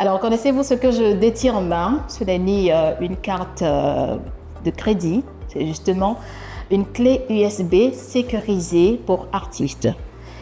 Alors, connaissez-vous ce que je détiens en main? Ce n'est ni une carte de crédit, c'est justement une clé USB sécurisée pour artistes.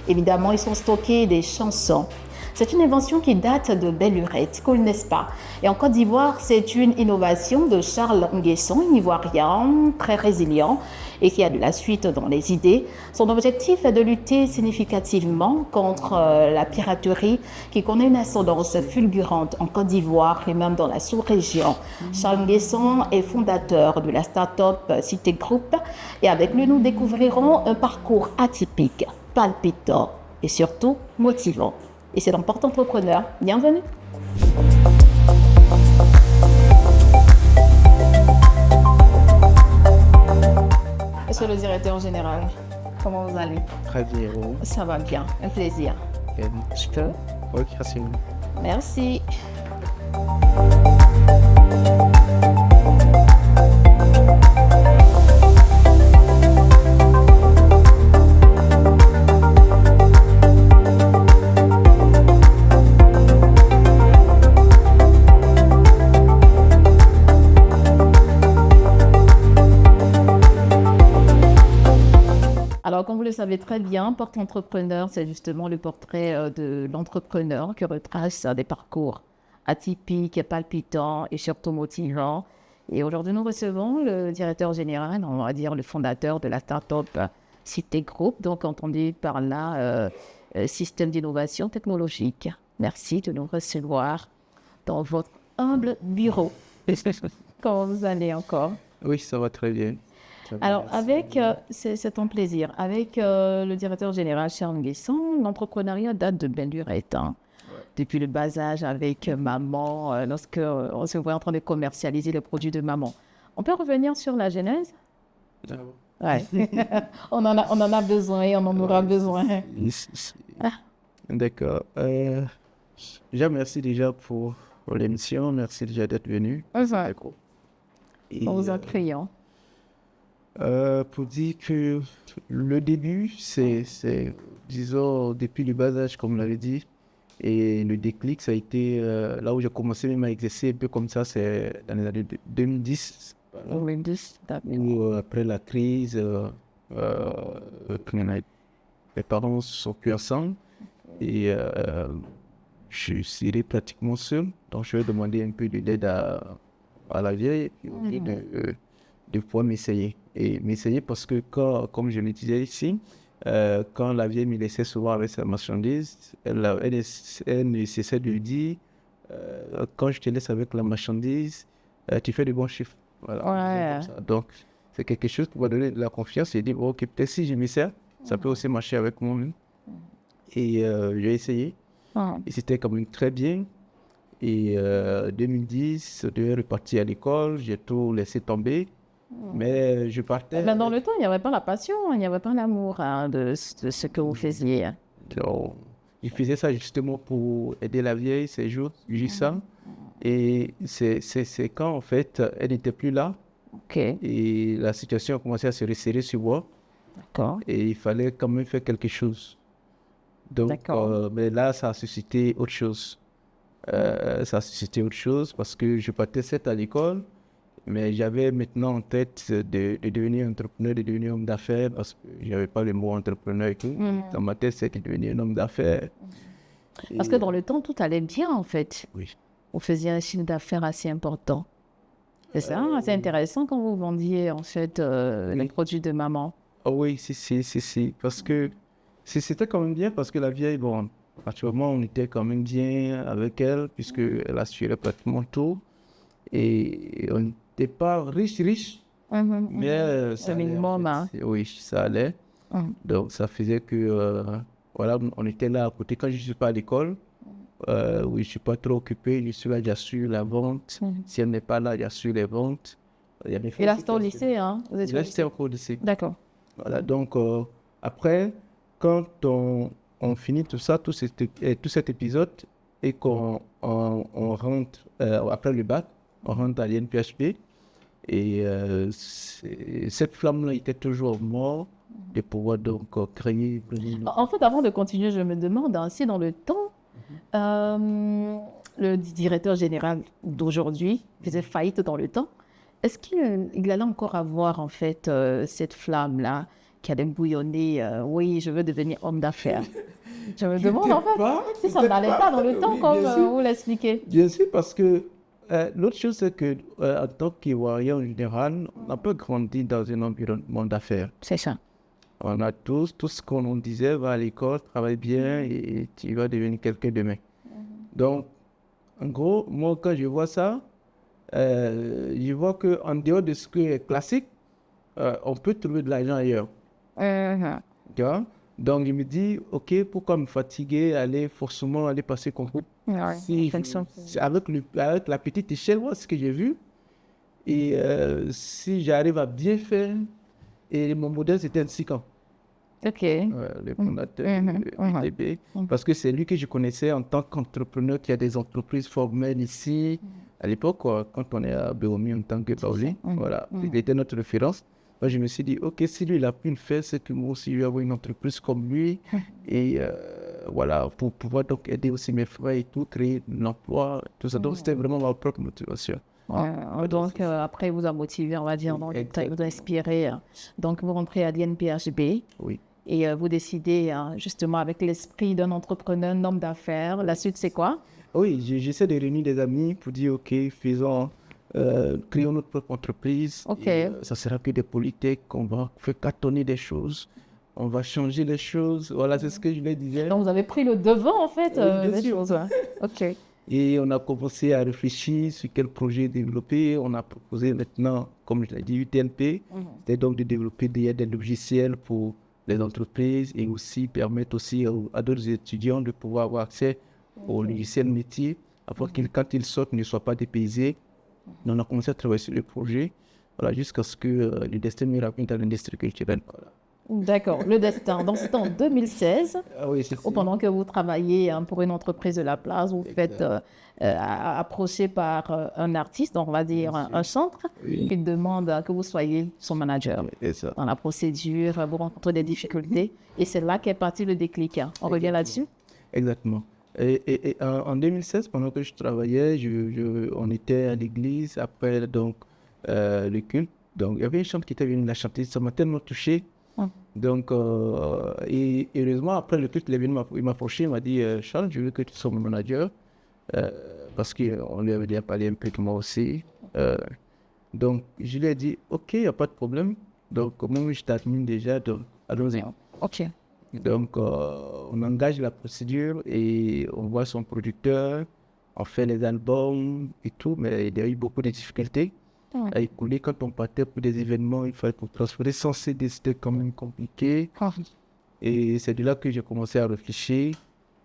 Évidemment, ils sont stockés des chansons. C'est une invention qui date de belle lurette, cool, n'est-ce pas? Et en Côte d'Ivoire, c'est une innovation de Charles Nguesson, un Ivoirien très résilient et qui a de la suite dans les idées. Son objectif est de lutter significativement contre la piraterie qui connaît une ascendance fulgurante en Côte d'Ivoire et même dans la sous-région. Charles Nguesson est fondateur de la start-up Cité Group et avec lui, nous découvrirons un parcours atypique, palpitant et surtout motivant. Et c'est dans Porte Entrepreneur. Bienvenue. Monsieur le directeur général, comment vous allez? Très bien, vous. Ça va bien, un plaisir. Je peux? Oui, merci. Merci. Alors, comme vous le savez très bien, Porte Entrepreneur, c'est justement le portrait de l'entrepreneur qui retrace des parcours atypiques, palpitants et surtout motivants. Et aujourd'hui, nous recevons le directeur général, on va dire le fondateur de la start-up Cité Group, donc entendu par là, système d'innovation technologique. Merci de nous recevoir dans votre humble bureau. Comment vous allez encore? Oui, ça va très bien. Alors, c'est un plaisir. Avec le directeur général Charles Nguesson, l'entrepreneuriat date de belle lurette. Hein. Ouais. Depuis le bas âge avec maman, lorsqu'on se voit en train de commercialiser les produits de maman. On peut revenir sur la genèse? Ouais. On en a besoin et on en aura besoin. D'accord. Déjà, merci déjà pour l'émission. Merci déjà d'être venu. D'accord. On vous en criant. Pour dire que le début, c'est, disons, depuis le bas âge, comme on l'avait dit, et le déclic, ça a été là où j'ai commencé même à exercer un peu comme ça, c'est dans les années 2010. 2010, où après la crise, mes parents sont plus ensemble et je serais pratiquement seul, donc je vais demander un peu d'aide à la vieille et de pouvoir m'essayer. Et m'essayer parce que, comme je le disais ici, quand la vieille me laissait souvent avec sa marchandise, elle ne cessait de lui dire quand je te laisse avec la marchandise, tu fais de bons chiffres. Voilà. Ouais. Donc, c'est quelque chose qui va donner de la confiance et dire ok, peut-être si je me sers, ça peut aussi marcher avec moi-même. Et j'ai essayé. Et c'était quand même très bien. Et 2010, je devais repartir à l'école, j'ai tout laissé tomber. Mais je partais. Mais dans le temps, il n'y avait pas la passion, il n'y avait pas l'amour de ce que vous faisiez. Donc, je faisais ça justement pour aider la vieille ces jours, ça. Et c'est quand, en fait, elle n'était plus là. Okay. Et la situation a commencé à se resserrer sur moi. D'accord. Et il fallait quand même faire quelque chose. Donc, mais là, ça a suscité autre chose. Ça a suscité autre chose parce que je partais certes à l'école. Mais j'avais maintenant en tête de devenir entrepreneur, de devenir homme d'affaires, parce que je n'avais pas le mot entrepreneur et tout. Dans ma tête, c'était de devenir un homme d'affaires. Parce que dans le temps, tout allait bien, en fait. Oui. Vous faisiez un chiffre d'affaires assez important. C'est ça, assez intéressant quand vous vendiez, en fait, les produits de maman. Oh oui, si. Parce que c'était quand même bien, parce que la vieille, bon, actuellement, on était quand même bien avec elle, puisqu'elle assurait pratiquement tout. Et on n'était pas riche, mais ça allait, minimum, en fait. Oui, ça allait. Donc, ça faisait que, voilà, on était là à côté. Quand je ne suis pas à l'école, oui, je ne suis pas trop occupé. Je suis là, j'assure la vente. Si elle n'est pas là, j'assure les ventes. Et là, c'était au lycée, hein? Là, j'étais encore au lycée. D'accord. Voilà, donc, après, quand on finit tout ça, tout cet épisode, et qu'on rentre, après le bac, on rentre à l'INPHP et cette flamme-là était toujours morte de pouvoir donc créer. En fait, avant de continuer, je me demande si dans le temps, le directeur général d'aujourd'hui faisait faillite dans le temps, est-ce qu'il allait encore avoir en fait cette flamme-là qui allait bouillonner, oui, je veux devenir homme d'affaires. Je me demande en fait si ça n'allait pas dans le temps comme vous l'expliquez. Bien sûr, parce que l'autre chose, c'est que en tant qu'Ivoirien en général, on n'a pas grandi dans un environnement d'affaires. C'est ça. On a tous, tout ce qu'on nous disait, va à l'école, travaille bien et tu vas devenir quelqu'un demain. Donc, en gros, moi, quand je vois ça, je vois qu'en dehors de ce qui est classique, on peut trouver de l'argent ailleurs. Tu vois? Donc, je me dis, OK, pourquoi me fatiguer, forcément aller passer concours? Avec la petite échelle, moi, ce que j'ai vu, et si j'arrive à bien faire, et mon modèle, c'était un Sican. OK. Le fondateur de ITB, parce que c'est lui que je connaissais en tant qu'entrepreneur qui a des entreprises formelles ici. À l'époque, quand on est à Béomi en tant que Baouli, voilà, il était notre référence. Moi, je me suis dit, OK, si lui, il a pu le faire, c'est que moi aussi, je vais avoir une entreprise comme lui. Et voilà, pour pouvoir donc aider aussi mes frères et tout, créer de l'emploi, tout ça. Donc, c'était vraiment ma propre motivation. Donc, après, il vous a motivé, on va dire, donc, il vous a inspiré. Donc, vous rentrez à l'INPHB. Oui. Et vous décidez, justement, avec l'esprit d'un entrepreneur, un homme d'affaires. La suite, c'est quoi? Oui, j'essaie de réunir des amis pour dire, OK, créons notre propre entreprise. OK. Ça sera que des politiques, on va faire cartonner des choses. On va changer les choses. Voilà, c'est ce que je leur disais. Donc, vous avez pris le devant, en fait, des choses. OK. Et on a commencé à réfléchir sur quel projet développer. On a proposé maintenant, comme je l'ai dit, UTNP. C'était donc de développer des logiciels pour les entreprises et aussi permettre aussi à d'autres étudiants de pouvoir avoir accès aux logiciels métiers afin qu'ils, quand ils sortent, ne soient pas dépaysés. On a commencé à travailler sur le projet jusqu'à ce que le destin me ramène dans l'industrie culturelle. Voilà. D'accord, le destin. Donc, c'était en 2016, Oui, c'est ça. pendant que vous travaillez pour une entreprise de la place, vous faites approcher par un artiste, donc on va dire un centre, qui demande que vous soyez son manager. C'est ça. Dans la procédure, vous rencontrez des difficultés, et c'est là qu'est parti le déclic. On revient là-dessus? Exactement. Et en 2016, pendant que je travaillais, on était à l'église, après donc, le culte. Donc, il y avait une chante qui était venue la chanter, ça m'a tellement touché. Donc, et heureusement, après le culte, il est venu il m'a approché, il m'a dit Charles, je veux que tu sois mon manager, parce qu'on lui avait déjà parlé un peu de moi aussi. Donc, je lui ai dit OK, il n'y a pas de problème. Donc, moi, je t'admire déjà, donc allons-y. OK. Donc, on engage la procédure et on voit son producteur, on fait les albums et tout, mais il y a eu beaucoup de difficultés. À écouler, quand on partait pour des événements, il fallait pour transférer sans CD, c'était quand même compliqué. Et c'est de là que j'ai commencé à réfléchir.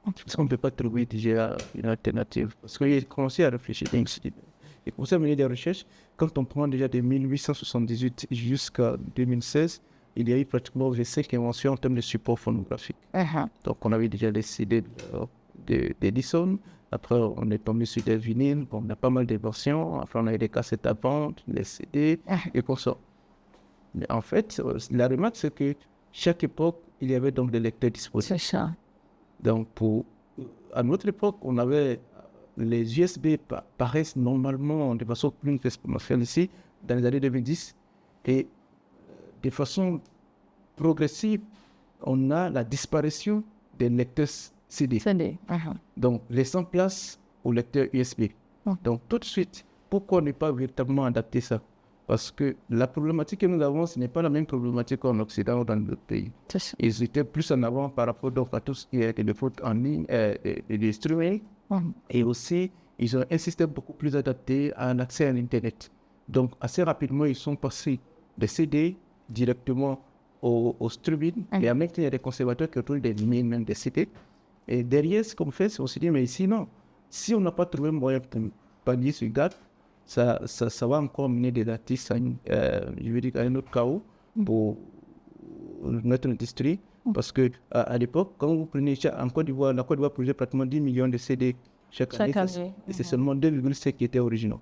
Parce qu'on ne peut pas trouver déjà une alternative. Parce que j'ai commencé à réfléchir. J'ai commencé à mener des recherches. Quand on prend déjà de 1878 jusqu'à 2016, il y a eu pratiquement 5 inventions en termes de support phonographique. Donc, on avait déjà les CD d'Edison. Après, on est tombé sur des vinyles. Bon, on a pas mal de versions. Après, on a eu des cassettes à vendre, les CD et qu'on sort. Mais en fait, la remarque, c'est que chaque époque, il y avait donc des lecteurs disponibles. C'est ça. Donc, à notre époque, on avait les USB paraissent normalement de façon plus exponentielle ici, dans les années 2010. Et de façon progressive, on a la disparition des lecteurs CD. Donc, laissant place au lecteur USB. Donc, tout de suite, pourquoi ne pas véritablement adapter ça? Parce que la problématique que nous avons, ce n'est pas la même problématique qu'en Occident ou dans d'autres pays. Ils étaient plus en avant par rapport donc, à tout ce qui est de faute en ligne, de streaming. Et aussi, ils ont insisté beaucoup plus adapté à l'accès à l'Internet. Donc, assez rapidement, ils sont passés des CD directement au streaming. Et en même temps, il y a des conservateurs qui trouvent des lignes, même des CD. Et derrière, ce qu'on fait, c'est on se dit, mais sinon, si on n'a pas trouvé un moyen de pallier ce gap, ça va encore mener des artistes à un autre chaos pour notre industrie. Parce que à l'époque, quand vous prenez en Côte d'Ivoire, la Côte d'Ivoire produisait pratiquement 10 millions de CD chaque année. Et c'est seulement 2,5 qui étaient originaux.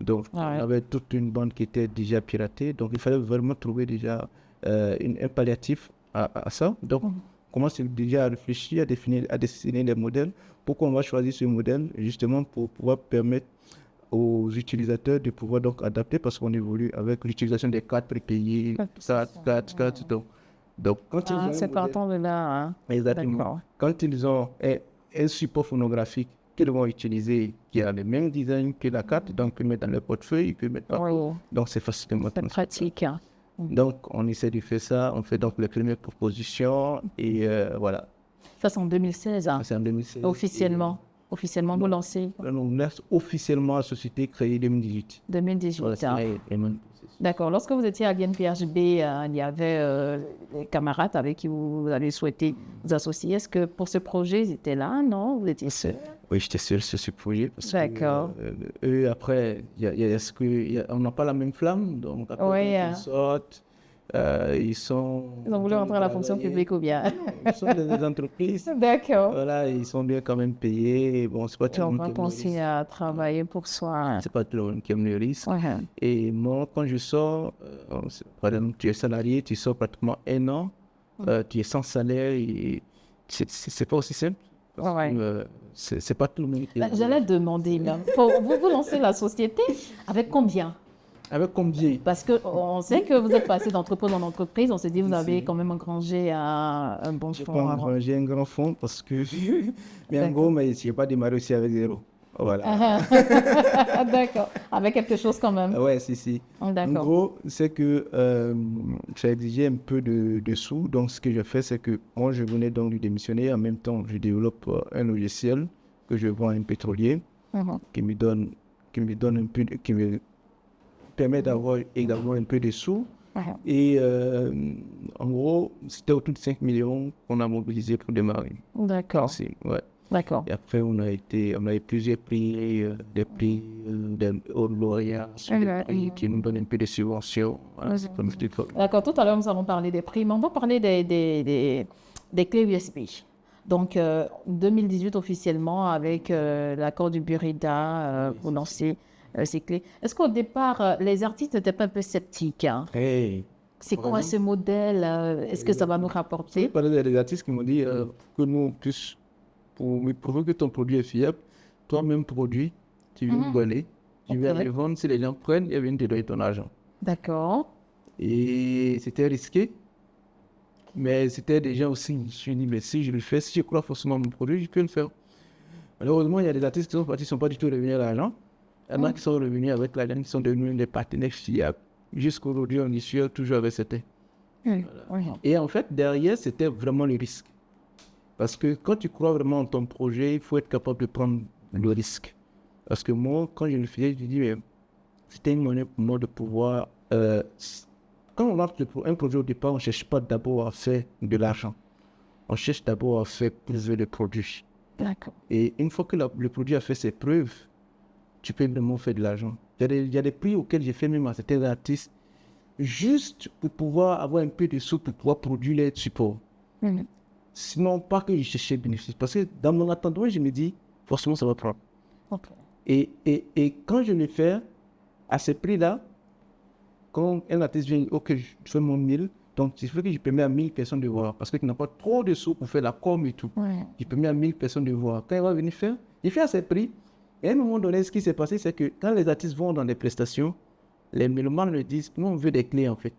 Donc, on avait toute une bande qui était déjà piratée. Donc, il fallait vraiment trouver déjà un palliatif à ça. Donc, commence déjà à réfléchir, à dessiner des modèles. Pourquoi on va choisir ce modèle? Justement pour pouvoir permettre aux utilisateurs de pouvoir donc adapter parce qu'on évolue avec l'utilisation des cartes prépayées, cartes. Donc, quand ils ont un c'est modèle, partant de là. Hein. exactement. D'accord. Quand ils ont un support phonographique qu'ils vont utiliser, qui a le même design que la carte, donc ils peuvent mettre dans leur portefeuille, ils peuvent mettre partout. Oui, Donc, c'est facilement c'est pratique. Hein. donc, on essaie de faire ça. On fait donc les premières propositions et voilà. Ça, c'est en 2016. Hein. C'est en 2016. Officiellement. Officiellement, vous lancez On laisse officiellement la société créée 2018. 2018. Hein. Et même- D'accord. Lorsque vous étiez à GNPHB, il y avait des camarades avec qui vous avez souhaité vous associer. Est-ce que pour ce projet, ils étaient là? Non? Vous étiez seul? Oui, j'étais seul sur ce projet. Parce D'accord. que, eux, après, on n'a pas la même flamme. Donc, après, Oui, quand ils sortent, ils sont. Ils ont voulu rentrer à la fonction publique ou bien? Ils sont des entreprises. D'accord. Voilà, ils sont bien quand même payés. Bon, c'est pas tout le On monde va qui aime le penser risque. à travailler pour soi. C'est pas tout le monde qui aime le risque. Ouais. Et moi, quand je sors, par exemple, tu es salarié, tu sors pratiquement 1 an, tu es sans salaire et c'est pas aussi simple. Parce Ouais. que, c'est pas tout le monde qui aime. J'allais demander, là, vous lancez la société avec combien? Avec combien? Parce qu'on sait que vous êtes passé d'entreprise en entreprise. On se dit que vous avez quand même engrangé un bon J'ai fonds. pas avant. engrangé un grand fonds parce que. Mais en D'accord. gros, mais je n'ai pas démarré aussi avec zéro. Voilà. D'accord. Avec quelque chose quand même. Ouais, si. En D'accord. gros, c'est que ça exigeait un peu de sous. Donc, ce que je fais, c'est que moi, je venais donc de démissionner. En même temps, je développe un logiciel que je vends à un pétrolier Mhm. qui me donne un peu, qui me permet d'avoir également un peu de sous. Ouais. Et en gros, c'était autour de 5 millions qu'on a mobilisé pour démarrer. D'accord. Ouais. D'accord. Et après, on a eu plusieurs prix, des prix au lauréat, des prix qui nous donnent un peu de subventions. Voilà, c'est comme je dis. D'accord. Tout à l'heure, nous avons parlé des prix, mais on va parler des clés USB. Donc, 2018 officiellement, avec l'accord du Burida, vous lancez ces clés. Est-ce qu'au départ, les artistes n'étaient pas un peu sceptiques? Hein? Hey, C'est quoi ce modèle? Est-ce que ça va nous rapporter? il y a des artistes qui m'ont dit que nous, en plus, pour me prouver que ton produit est fiable, toi-même produit, tu viens me donner, tu viens les vendre, si les gens prennent, ils viennent te donner ton argent. D'accord. Et c'était risqué, mais c'était déjà aussi, je me suis dit, mais si je le fais, si je crois forcément à mon produit, je peux le faire. Malheureusement, il y a des artistes qui sont partis, qui ne sont pas du tout revenus à l'argent. Il y en a qui sont revenus avec l'argent, qui sont devenus des partenaires fiables. Jusqu'aujourd'hui, on y suit toujours avec c'était. Oui. Et en fait, derrière, c'était vraiment le risque. Parce que quand tu crois vraiment en ton projet, il faut être capable de prendre le risque. Parce que moi, quand je le faisais, je dis, mais c'était une manière pour moi de pouvoir... quand on lance un projet au départ, on ne cherche pas d'abord à faire de l'argent. On cherche d'abord à faire prouver le produit. D'accord. Et une fois que le produit a fait ses preuves, tu peux vraiment faire de l'argent. Il y a des prix auxquels j'ai fait même à certains artistes, juste pour pouvoir avoir un peu de sous pour pouvoir produire les supports. Mhm. Sinon, pas que je cherchais le bénéfice. Parce que dans mon attendement, je me dis, forcément, ça va prendre. Ok. Et quand je le fais, à ce prix-là, quand un artiste vient, ok, je fais mon 1000, donc il faut que je permets à 1000 personnes de voir. Parce que tu n'as pas trop de sous pour faire la com et tout. Ouais. Je permets à 1000 personnes de voir. Quand il va venir faire, il fait à ce prix. Et à un moment donné, ce qui s'est passé, c'est que quand les artistes vont dans des prestations, les mélomanes le disent, nous, on veut des clés, en fait.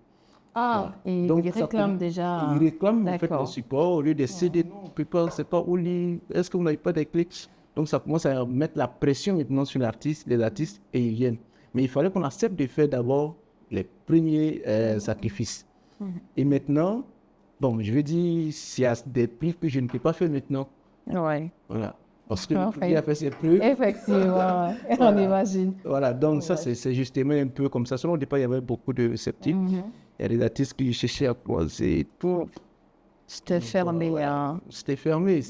Ah, et Donc, ils ça réclament peut- déjà. Ils réclament en fait D'accord. le support au lieu de CD. Non, on peut pas, c'est pas où lire. Est-ce que vous n'avez pas des clics? Donc ça commence à mettre la pression maintenant sur l'artiste, les artistes, et ils viennent. Mais il fallait qu'on accepte de faire d'abord les premiers sacrifices. Et maintenant, bon, je veux dire, s'il y a des prix que je ne peux pas faire maintenant, Ouais. voilà. Parce que Ah, le prix a fait ses preuves. Effectivement, ouais. On imagine. Voilà, donc ça, c'est justement un peu comme ça. Selon au départ, il y avait beaucoup de sceptiques. Il y a des artistes qui cherchaient à croiser et tout. C'était fermé. Hein. C'était fermé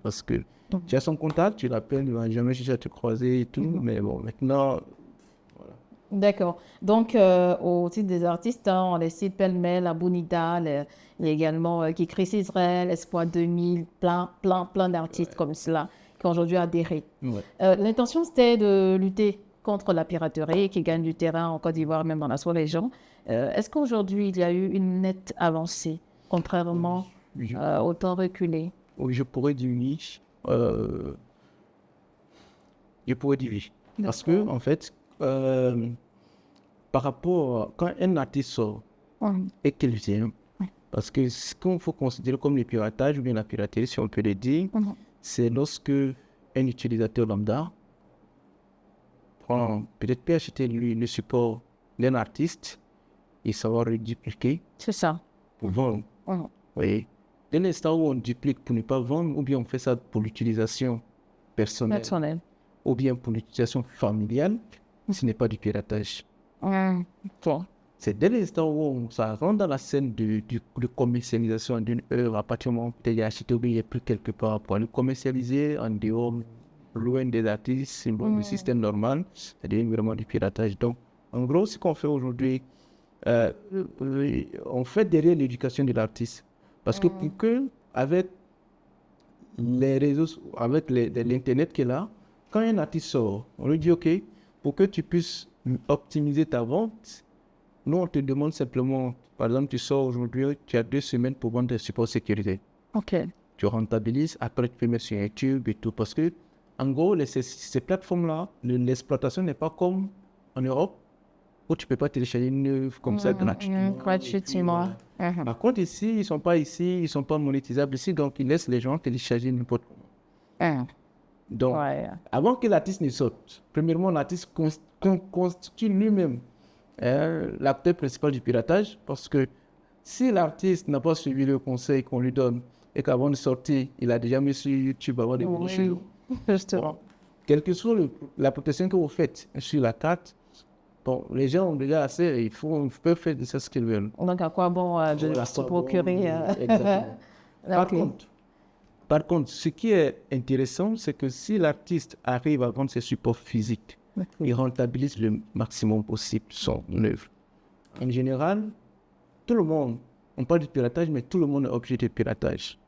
parce que tu as son contact, tu l'appelles, il ne va jamais chercher à te croiser et tout. Mais bon, maintenant, D'accord. Donc, au titre des artistes, hein, on les cite pêle-mêle, Abounida, il y a également qui Chris Israël, Espoir 2000, plein d'artistes comme cela qui ont aujourd'hui adhéré. ouais. L'intention, c'était de lutter contre la piraterie qui gagne du terrain en Côte d'Ivoire, même dans la sous-région. Est-ce qu'aujourd'hui, il y a eu une nette avancée, contrairement autant reculer. Oui, je pourrais dire oui. Je pourrais dire oui. Parce que, en fait, par rapport, quand un artiste sort et qu'il vient, parce que ce qu'il faut considérer comme le piratage ou bien la piraterie, si on peut le dire, c'est lorsque un utilisateur lambda prend, peut-être peut acheter lui le support d'un artiste et savoir le dupliquer C'est ça. pour vendre. Oui. Dès l'instant où on duplique pour ne pas vendre, ou bien on fait ça pour l'utilisation personnelle, ou bien pour l'utilisation familiale, ce n'est pas du piratage. C'est dès l'instant où ça rentre dans la scène de commercialisation d'une œuvre, à partir du moment où il y a acheté ou bien il est pris quelque part pour le commercialiser en dehors, loin des artistes, loin du système normal, ça devient vraiment du piratage. Donc, en gros, ce qu'on fait aujourd'hui, on fait derrière l'éducation de l'artiste. Parce que pour que, avec les réseaux, avec l'Internet qui est là, quand un artiste sort, on lui dit, OK, pour que tu puisses optimiser ta vente, nous, on te demande simplement, par exemple, tu sors aujourd'hui, tu as 2 semaines pour vendre des supports sécurité. OK. Tu rentabilises, après tu peux mettre sur YouTube et tout. Parce que, en gros, ces plateformes-là, l'exploitation n'est pas comme en Europe, où tu ne peux pas télécharger une œuvre comme ça gratuitement. Par contre, ici, ils ne sont pas monétisables ici, donc ils laissent les gens télécharger n'importe comment. Donc, avant que l'artiste ne sorte, premièrement, l'artiste constitue lui-même l'acteur principal du piratage, parce que si l'artiste n'a pas suivi le conseil qu'on lui donne et qu'avant de sortir, il a déjà mis sur YouTube avoir des brochures, quelle que soit la protection que vous faites sur la carte, bon, les gens ont déjà assez, ils peuvent faire de ça ce qu'ils veulent. Donc, à quoi bon de se procurer Exactement. Par contre, ce qui est intéressant, c'est que si l'artiste arrive à vendre ses supports physiques, il rentabilise le maximum possible son œuvre. En général, tout le monde, on parle de piratage, mais tout le monde est obligé de piratage.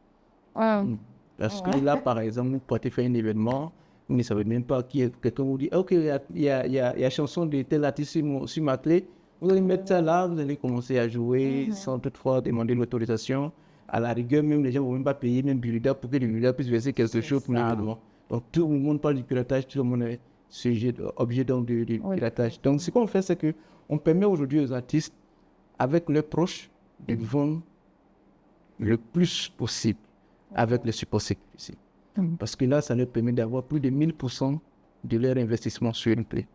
Parce que là, par exemple, vous pouvez faire un événement, vous ne savez même pas qui est. Quelqu'un vous dit, OK, il y a chanson de tel artiste sur ma clé. Vous allez mettre ça là, vous allez commencer à jouer sans toutefois demander l'autorisation. À la rigueur, même les gens ne vont même pas payer, même Bulida, pour que le Bulida puisse verser quelque chose pour l'événement. Donc, tout le monde parle du piratage, tout le monde est objet donc du piratage. Donc, ce qu'on fait, c'est qu'on permet aujourd'hui aux artistes, avec leurs proches, de vendre le plus possible avec les supports sécurisés. Parce que là, ça leur permet d'avoir plus de 1000% de leur investissement sur une clé.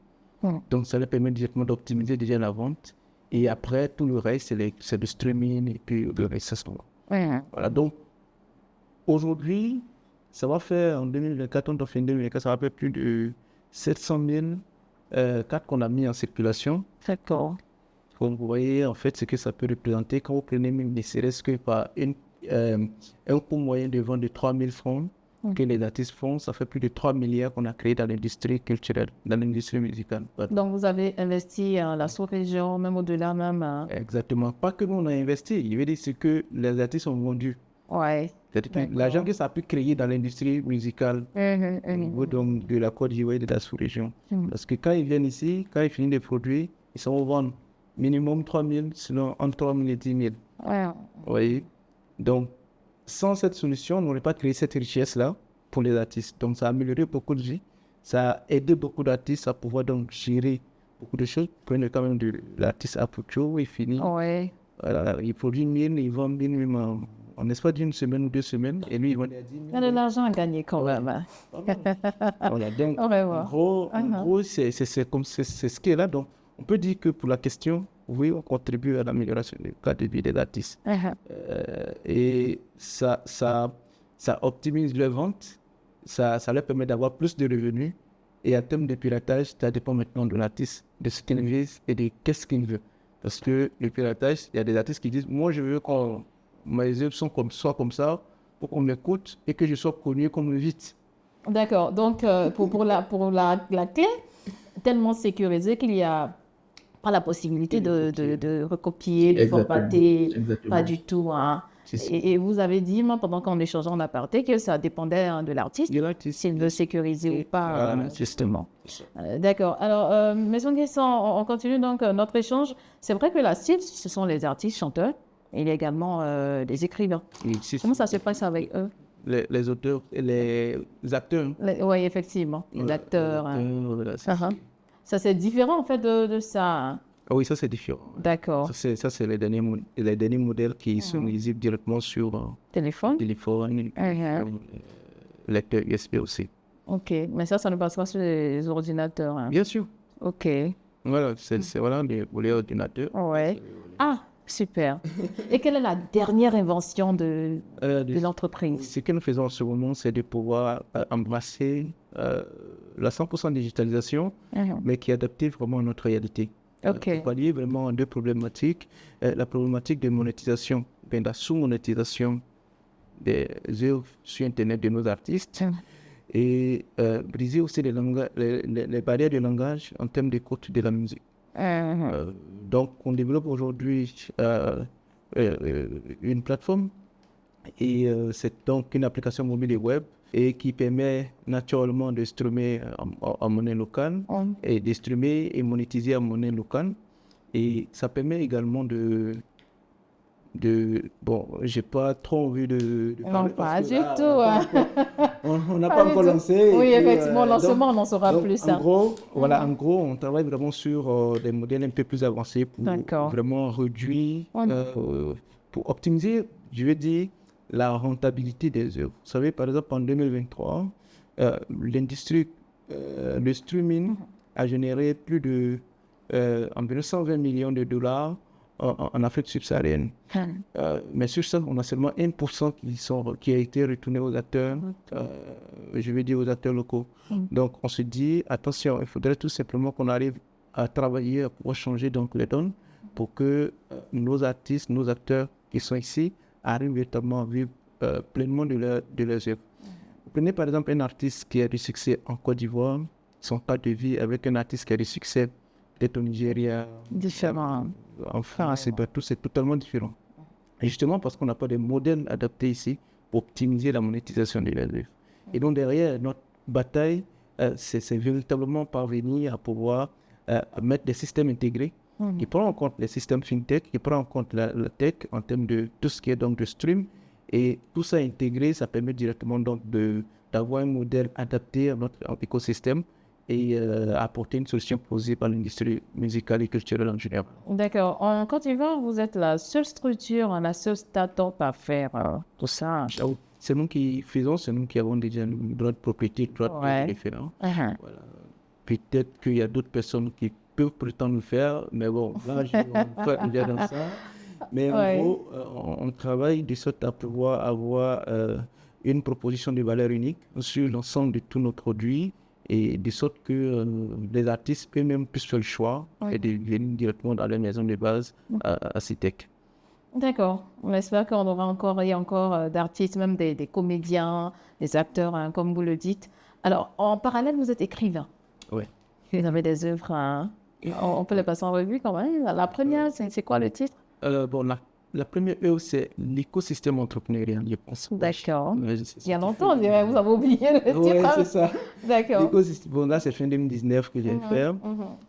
Donc, ça leur permet directement d'optimiser déjà la vente. Et après, tout le reste, c'est le streaming et puis le reste, ça se voit. Voilà, donc, aujourd'hui, ça va faire en 2024, on doit faire en 2024, ça va faire plus de 700 000 cartes qu'on a mis en circulation. D'accord. Comme vous voyez, en fait, ce que ça peut représenter, quand vous prenez même ne serait-ce que par un coût moyen de vente de 3 000 francs que les artistes font, ça fait plus de 3 milliards qu'on a créé dans l'industrie culturelle, dans l'industrie musicale. Donc, vous avez investi la sous-région, même au-delà même. Exactement. Pas que nous, on a investi. Je veux dire, c'est que les artistes ont vendu. L'argent que ça a pu créer dans l'industrie musicale au niveau donc, de la Côte d'Ivoire et de la sous-région. Parce que quand ils viennent ici, quand ils finissent de produire, ils sont vendre minimum 3 000, sinon entre 3 000 et 10 000. Vous voyez? Donc, sans cette solution, on n'aurait pas créé cette richesse-là pour les artistes. Donc, ça a amélioré beaucoup de vie. Ça a aidé beaucoup d'artistes à pouvoir donc gérer beaucoup de choses. Prenez quand même de l'artiste Apucho, il finit. Voilà, il produit 1000, il vend 1000 même en espace d'une semaine ou 2 semaines. Et lui, il vend à 10 000. Il y a de l'argent à gagner quand même. Voilà, donc, en gros, c'est ce qui est là. Donc, on peut dire que pour la question, oui, on contribue à l'amélioration du cadre de vie des artistes. Et ça optimise les ventes, ça leur permet d'avoir plus de revenus. Et en termes de piratage, ça dépend maintenant de l'artiste, de ce qu'il vise et de qu'est-ce qu'il veut. Parce que le piratage, il y a des artistes qui disent, moi je veux que mes œuvres soient comme ça, pour qu'on m'écoute et que je sois connu comme vite. D'accord, donc pour la clé, tellement sécurisée qu'il n'y a pas la possibilité de recopier, de formater, pas du tout. Et vous avez dit, pendant qu'on échangeait en aparté, que ça dépendait de l'artiste, s'il veut sécuriser ou pas. Justement. D'accord. Alors, question, on continue donc notre échange. C'est vrai que la cible, ce sont les artistes chanteurs. il y a également des écrivains. Et c'est Comment ça se passe avec eux? les auteurs et les acteurs. Oui, effectivement, les Voilà, acteurs. les acteurs, voilà, Uh-huh. Ça, c'est différent en fait de ça, hein. Ah oui, ça c'est différent. D'accord. Ça, c'est les derniers modèles qui sont lisibles directement sur Téléphone? téléphone, Uh-huh. lecteur USB aussi. Ok, mais ça ne passe pas sur les ordinateurs, hein. Bien sûr. Ok. Voilà, c'est voilà les volets ordinateurs. Ouais. Ah, super. Et quelle est la dernière invention de l'entreprise? Ce que nous faisons en ce moment, c'est de pouvoir embrasser la 100% digitalisation, Mhm. mais qui est adaptée vraiment à notre réalité. Ok. Pour pallier vraiment deux problématiques. La problématique de monétisation, de la sous-monétisation des œuvres sur Internet de nos artistes, et briser aussi les barrières de langage en termes d'écoute de la musique. Donc, on développe aujourd'hui une plateforme et c'est donc une application mobile et web et qui permet naturellement de streamer en monnaie locale et de streamer et monétiser en monnaie locale. Et ça permet également bon, j'ai pas trop envie de Non, parler pas parce que du là, tout, hein. on n'a Pas pas du encore tout. lancé. Oui, et puis, effectivement, lancement, donc- on en saura donc, plus, en hein. gros, voilà, en gros, on travaille vraiment sur des modèles un peu plus avancés pour D'accord. vraiment réduire, pour optimiser, je veux dire, la rentabilité des œuvres. Vous savez, par exemple, en 2023, l'industrie, le streaming a généré plus de environ 120 millions de dollars en Afrique subsaharienne. Mais sur ça, on a seulement 1% qui a été retourné aux acteurs, je veux dire aux acteurs locaux. Donc on se dit, attention, il faudrait tout simplement qu'on arrive à travailler, à pouvoir changer donc les donnes pour que nos artistes, nos acteurs qui sont ici arrivent véritablement à vivre pleinement de leurs œuvres. Vous prenez par exemple un artiste qui a du succès en Côte d'Ivoire, son cas de vie avec un artiste qui a du succès peut-être au Nigeria, Différent. en France, c'est totalement différent. Et justement parce qu'on n'a pas de modèle adapté ici pour optimiser la monétisation de l'œuvre. Et donc derrière, notre bataille, c'est véritablement parvenir à pouvoir mettre des systèmes intégrés qui prennent en compte les systèmes fintech, qui prennent en compte la tech en termes de tout ce qui est donc de stream. Et tout ça intégré, ça permet directement donc d'avoir un modèle adapté à notre écosystème et apporter une solution posée par l'industrie musicale et culturelle en général. D'accord. En Côte d'Ivoire, vous êtes la seule structure, la seule start-up à faire tout ça. C'est nous qui faisons, c'est nous qui avons déjà le droit de propriété, le droit de référent. Voilà. Peut-être qu'il y a d'autres personnes qui peuvent prétendre le faire, mais bon, là, je ne pas déjà dans ça. Mais en gros, on travaille de sorte à pouvoir avoir une proposition de valeur unique sur l'ensemble de tous nos produits et de sorte que les artistes eux-mêmes puissent faire le choix et de venir directement dans leur maison de base à CITEC. D'accord. On espère qu'il y a encore d'artistes, même des comédiens, des acteurs, hein, comme vous le dites. Alors, en parallèle, vous êtes écrivain. Oui. Vous avez des œuvres, hein. On peut les passer en revue quand même. La première, c'est quoi le titre? Bon, la première œuvre, c'est l'écosystème entrepreneurial, je pense. D'accord. Il y a longtemps, on dirait, vous avez oublié le titre. Oui, c'est ça. D'accord. Bon, là, c'est fin 2019 que j'ai fait.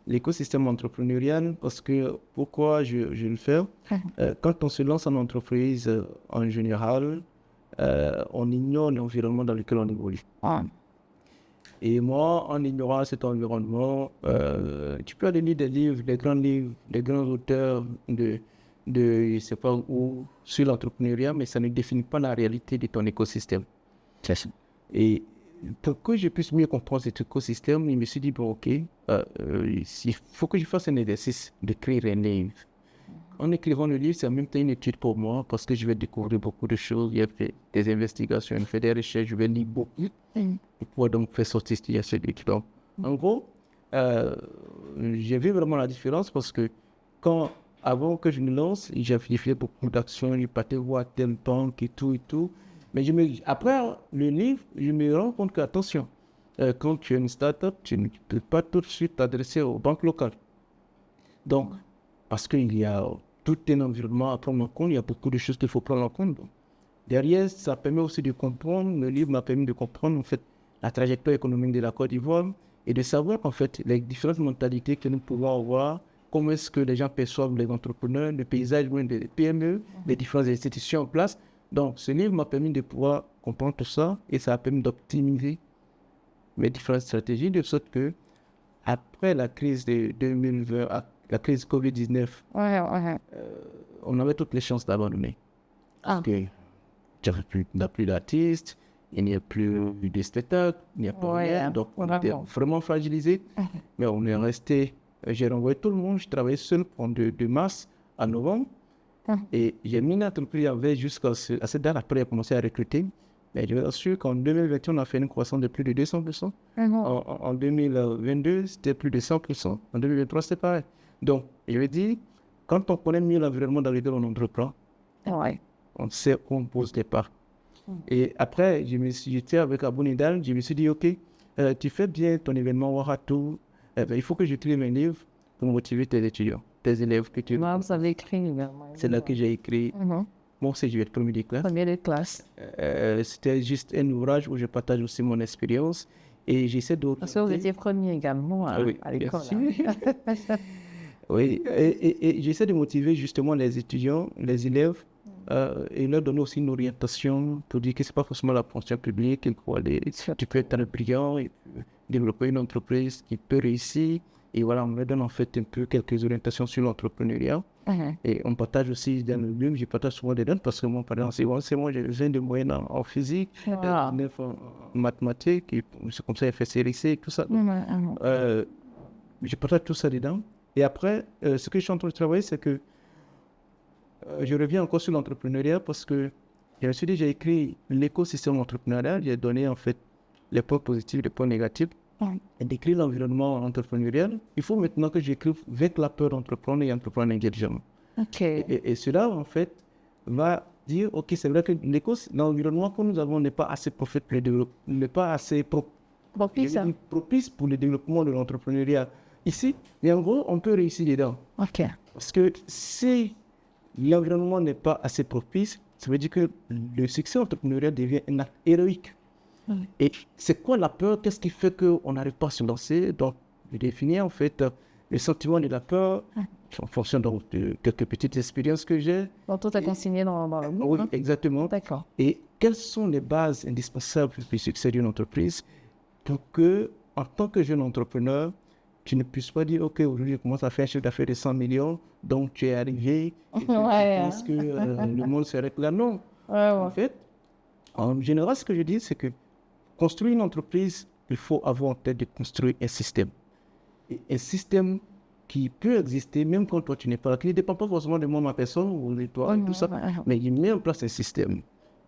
L'écosystème entrepreneurial, parce que pourquoi je le fais? Quand on se lance en entreprise, en général, on ignore l'environnement dans lequel on évolue. Et moi, en ignorant cet environnement, tu peux aller lire des livres, des grands auteurs je ne sais pas où, sur l'entrepreneuriat, mais ça ne définit pas la réalité de ton écosystème. Et pour que je puisse mieux comprendre cet écosystème, je me suis dit, bon, ok, il faut que je fasse un exercice d'écrire un livre. En écrivant le livre, c'est en même temps une étude pour moi, parce que je vais découvrir beaucoup de choses, j'ai fait des investigations, j'ai fait des recherches, je vais lire beaucoup, pour pouvoir donc faire sortir ce livre. Donc, en gros, j'ai vu vraiment la différence, parce que avant que je me lance, j'ai fait beaucoup d'actions, je partais voir tel banque et tout. Mais après le livre, je me rends compte que, attention, quand tu es une start-up, tu ne peux pas tout de suite t'adresser aux banques locales. Donc, parce qu'il y a tout un environnement à prendre en compte, il y a beaucoup de choses qu'il faut prendre en compte. Donc, derrière, ça permet aussi de comprendre, le livre m'a permis de comprendre en fait la trajectoire économique de la Côte d'Ivoire et de savoir qu'en fait, les différentes mentalités que nous pouvons avoir comment est-ce que les gens perçoivent les entrepreneurs, le paysage même des PME, les différentes institutions en place. Donc, ce livre m'a permis de pouvoir comprendre tout ça et ça a permis d'optimiser mes différentes stratégies de sorte que après la crise de 2020, la crise Covid-19, on avait toutes les chances d'abandonner. Parce que il n'y a plus d'artistes, il n'y a plus de spectacles, il n'y a plus rien. Donc, on était vraiment fragilisé. Mais on est resté. J'ai renvoyé tout le monde. Je travaillais seul de mars à novembre. Et j'ai mis l'entreprise en veille jusqu'à cette date. Après, j'ai commencé à recruter. Mais je vous assure qu'en 2021, on a fait une croissance de plus de 200%. En 2022, c'était plus de 100%. En 2023, c'était pareil. Donc, je veux dire, quand on connaît mieux l'environnement dans lequel on entreprend, on sait où on pose des pas. Et après, j'étais avec Abou Nidal, je me suis dit, OK, tu fais bien ton événement Waratou, il faut que j'écrive un livre pour motiver tes étudiants, tes élèves que tu... Vous avez écrit également. C'est là que j'ai écrit mon CGV de premier de classe. Premier de classe. C'était juste un ouvrage où je partage aussi mon expérience et j'essaie de... Parce que vous étiez premier également à l'école. Oui, et j'essaie de motiver justement les étudiants, les élèves, et leur donner aussi une orientation pour dire que ce n'est pas forcément la fonction publique, tu peux être un brillant et développer une entreprise qui peut réussir. Et voilà, on leur donne en fait un peu quelques orientations sur l'entrepreneuriat. Et on partage aussi dans le livre, je partage souvent des données parce que moi, par exemple, c'est moi, j'ai besoin de moyenne en physique, en mathématiques, et c'est comme ça, j'ai fait CRC et tout ça. Je partage tout ça dedans. Et après, ce que je suis en train de travailler, c'est que je reviens encore sur l'entrepreneuriat parce que je me suis dit, j'ai écrit l'écosystème entrepreneurial, j'ai donné en fait les points positifs, les points négatifs, et décrit l'environnement entrepreneurial. Il faut maintenant que j'écrive avec la peur d'entreprendre et entreprendre intelligemment. Et cela, en fait, va dire, OK, c'est vrai que l'environnement que nous avons n'est pas assez n'est pas assez propice pour le développement de l'entrepreneuriat. Ici, et en gros, on peut réussir dedans. Parce que si l'environnement n'est pas assez propice, ça veut dire que le succès entrepreneurial devient un acte héroïque. Et c'est quoi la peur? Qu'est-ce qui fait qu'on n'arrive pas à se lancer? Donc, je définis en fait le sentiment de la peur en fonction de quelques petites expériences que j'ai. Donc, tout est consigné dans le livre. Oui, exactement. D'accord. Et quelles sont les bases indispensables pour le succès d'une entreprise pour que, en tant que jeune entrepreneur, tu ne puisses pas dire, OK, aujourd'hui, je commence à faire un chiffre d'affaires de 100 millions, donc tu es arrivé, et tu penses que le monde s'arrête là. Non. En fait, en général, ce que je dis, c'est que construire une entreprise, il faut avoir en tête de construire un système. Et un système qui peut exister, même quand toi, tu n'es pas là, qui ne dépend pas forcément de moi, ma personne, ou de toi, tout ça, mais il met en place un système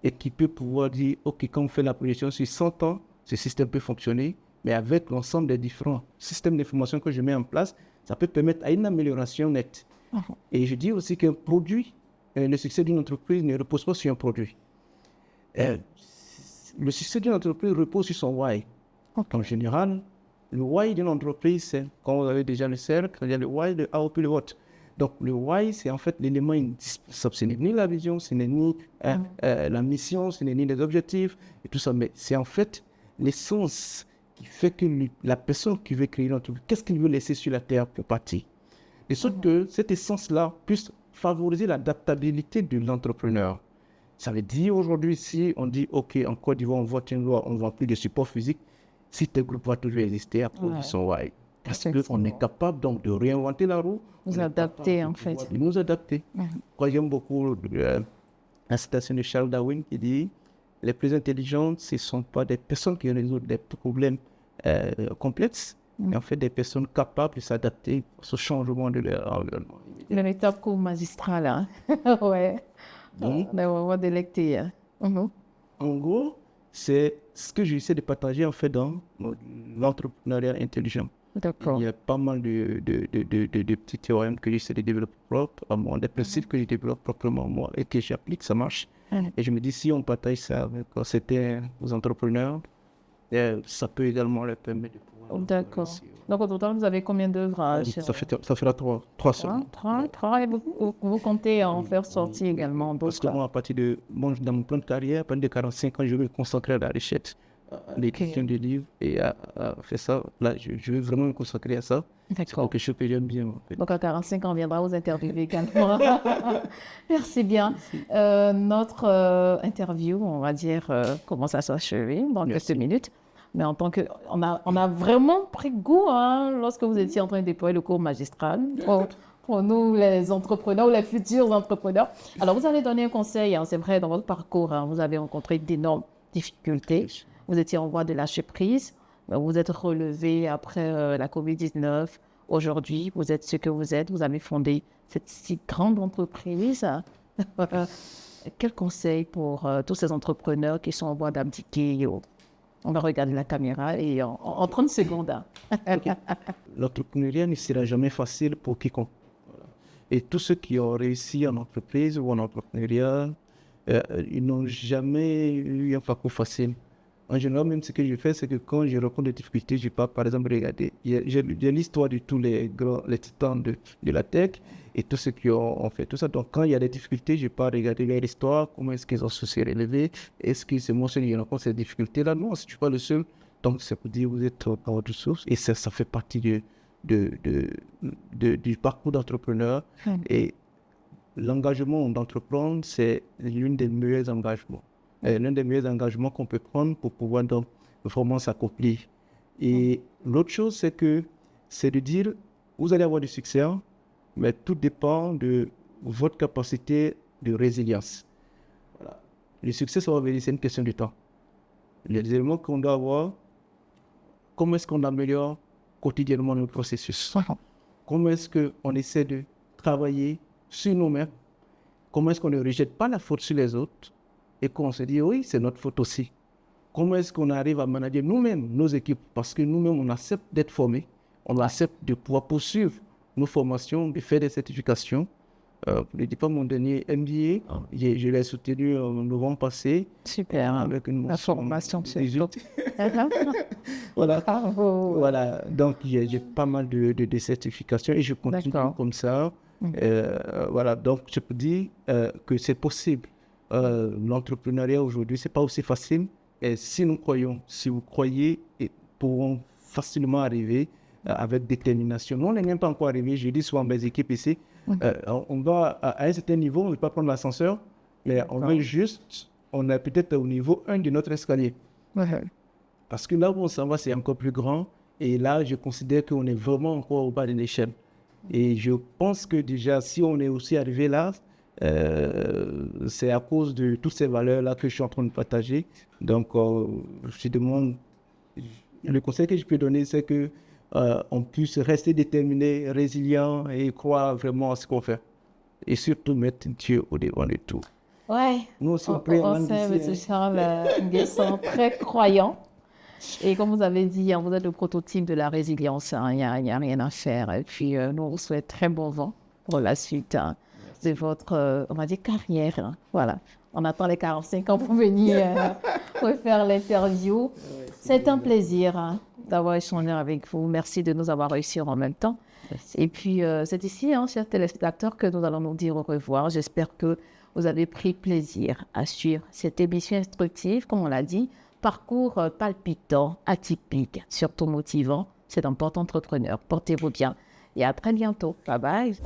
et qui peut pouvoir dire, OK, quand on fait la projection sur 100 ans, ce système peut fonctionner, mais avec l'ensemble des différents systèmes d'information que je mets en place, ça peut permettre à une amélioration nette. Et je dis aussi qu'un produit, le succès d'une entreprise ne repose pas sur un produit. Le succès d'une entreprise repose sur son why. En général, le why d'une entreprise, c'est, quand vous avez déjà le cercle, il y a le why, le how, puis le what. Donc, le why, c'est en fait l'élément indispensable. Ce n'est ni la vision, ce n'est ni la mission, ce n'est ni les objectifs, et tout ça, mais c'est en fait l'essence qui fait que la personne qui veut créer une entreprise, qu'est-ce qu'il veut laisser sur la terre pour partir. De sorte que cette essence-là puisse favoriser l'adaptabilité de l'entrepreneur. Ça veut dire aujourd'hui, si on dit, OK, en Côte d'Ivoire, on vote une loi, on ne vend plus de support physique, si tel groupe va toujours exister à cause de son why. Parce qu'on est capable donc de réinventer la roue. Nous adapter en fait. Nous adapter. J'aime beaucoup la citation de Charles Darwin qui dit, les plus intelligentes, ce ne sont pas des personnes qui résolvent des problèmes complexes, mais en fait des personnes capables de s'adapter au changement de leur environnement. Le méthode cours magistral, hein. Ouais. On va avoir des lecteurs. En gros, c'est ce que j'essaie de partager en fait dans l'entrepreneuriat intelligent. D'accord. Il y a pas mal de petits théorèmes que j'essaie de développer propres à moi, des principes que je développe proprement moi et que j'applique, ça marche. Et je me dis, si on partage ça avec certains entrepreneurs, ça peut également leur permettre de pouvoir... D'accord. Donc, au total, vous avez combien d'ouvrages? Ça fera trois semaines. Trois, et vous comptez en faire sortir également d'autres? Parce que moi, dans mon plan de carrière, à partir de 45 ans, je vais me consacrer à la recherche. à l'édition du livre et à faire ça. Là, je veux vraiment me consacrer à ça. C'est D'accord. quelque chose que j'aime bien. En fait. Donc, à 45 ans, on viendra vous interviewer également. Merci bien. Notre interview, on va dire, commence à s'achever dans quelques minutes. Mais en tant que... On a vraiment pris goût lorsque vous étiez en train de déployer le cours magistral pour nous, les entrepreneurs ou les futurs entrepreneurs. Alors, vous avez donné un conseil, c'est vrai, dans votre parcours, vous avez rencontré d'énormes difficultés. Vous étiez en voie de lâcher prise. Vous êtes relevé après la COVID-19. Aujourd'hui, vous êtes ce que vous êtes. Vous avez fondé cette si grande entreprise. Quel conseil pour tous ces entrepreneurs qui sont en voie d'abdiquer? On va regarder la caméra et en 30 secondes. L'entrepreneuriat ne sera jamais facile pour quiconque. Voilà. Et tous ceux qui ont réussi en entreprise ou en entrepreneuriat, ils n'ont jamais eu un parcours facile. En général, même ce que je fais, c'est que quand je rencontre des difficultés, je pars, par exemple, regarder. J'ai l'histoire de tous les titans de la tech et tous ceux qui ont fait tout ça. Donc, quand il y a des difficultés, je pars regarder leur histoire, comment est-ce qu'ils ont su se relever. Est-ce que c'est moi seul qui rencontre ces difficultés-là? Non, si tu n'es pas le seul. Donc, c'est pour dire que vous êtes à votre source. Et ça fait partie du parcours d'entrepreneur. Et l'engagement d'entreprendre, c'est l'un des meilleurs engagements. L'un des meilleurs engagements qu'on peut prendre pour pouvoir donc vraiment s'accomplir. Et l'autre chose, c'est de dire, vous allez avoir du succès, mais tout dépend de votre capacité de résilience. Voilà. Le succès, ça va venir, c'est une question de temps. Les éléments qu'on doit avoir, comment est-ce qu'on améliore quotidiennement notre processus? Comment est-ce qu'on essaie de travailler sur nous-mêmes? Comment est-ce qu'on ne rejette pas la faute sur les autres? Et qu'on se dit, oui, c'est notre faute aussi. Comment est-ce qu'on arrive à manager nous-mêmes, nos équipes? Parce que nous-mêmes, on accepte d'être formés, on accepte de pouvoir poursuivre nos formations, de faire des certifications. Le diplôme, mon dernier MBA, je l'ai soutenu en novembre passé. Super, avec la formation, c'est voilà. Voilà, donc j'ai pas mal de certifications et je continue comme ça. Voilà, donc je peux dire que c'est possible. L'entrepreneuriat aujourd'hui, c'est pas aussi facile. Et si nous croyons, si vous croyez, ils pourront facilement arriver avec détermination. Nous, on n'est même pas encore arrivé. Je dis souvent à mes équipes ici, on va à un certain niveau, on ne veut pas prendre l'ascenseur, mais on veut juste, on est peut-être au niveau 1 de notre escalier. Parce que là où on s'en va, c'est encore plus grand. Et là, je considère qu'on est vraiment encore au bas de l'échelle. Et je pense que déjà, si on est aussi arrivé là, c'est à cause de toutes ces valeurs-là que je suis en train de partager. Donc, je demande, le conseil que je peux donner, c'est que on puisse rester déterminé, résilient et croire vraiment à ce qu'on fait. Et surtout mettre Dieu au devant de tout. Ouais, nous aussi, on sait, M. Charles Nguessan, très croyant. Et comme vous avez dit, vous êtes le prototype de la résilience. Il n'y a rien à faire. Et puis, nous vous souhaitons très bon vent pour la suite de votre, on va dire, carrière. Voilà. On attend les 45 ans pour venir refaire l'interview. C'est un plaisir d'avoir échangé avec vous. Merci de nous avoir réussi en même temps. Merci. Et puis, c'est ici, chers téléspectateurs, que nous allons nous dire au revoir. J'espère que vous avez pris plaisir à suivre cette émission instructive, comme on l'a dit. Parcours palpitant, atypique, surtout motivant. C'est un porte-entrepreneur. Portez-vous bien et à très bientôt. Bye bye.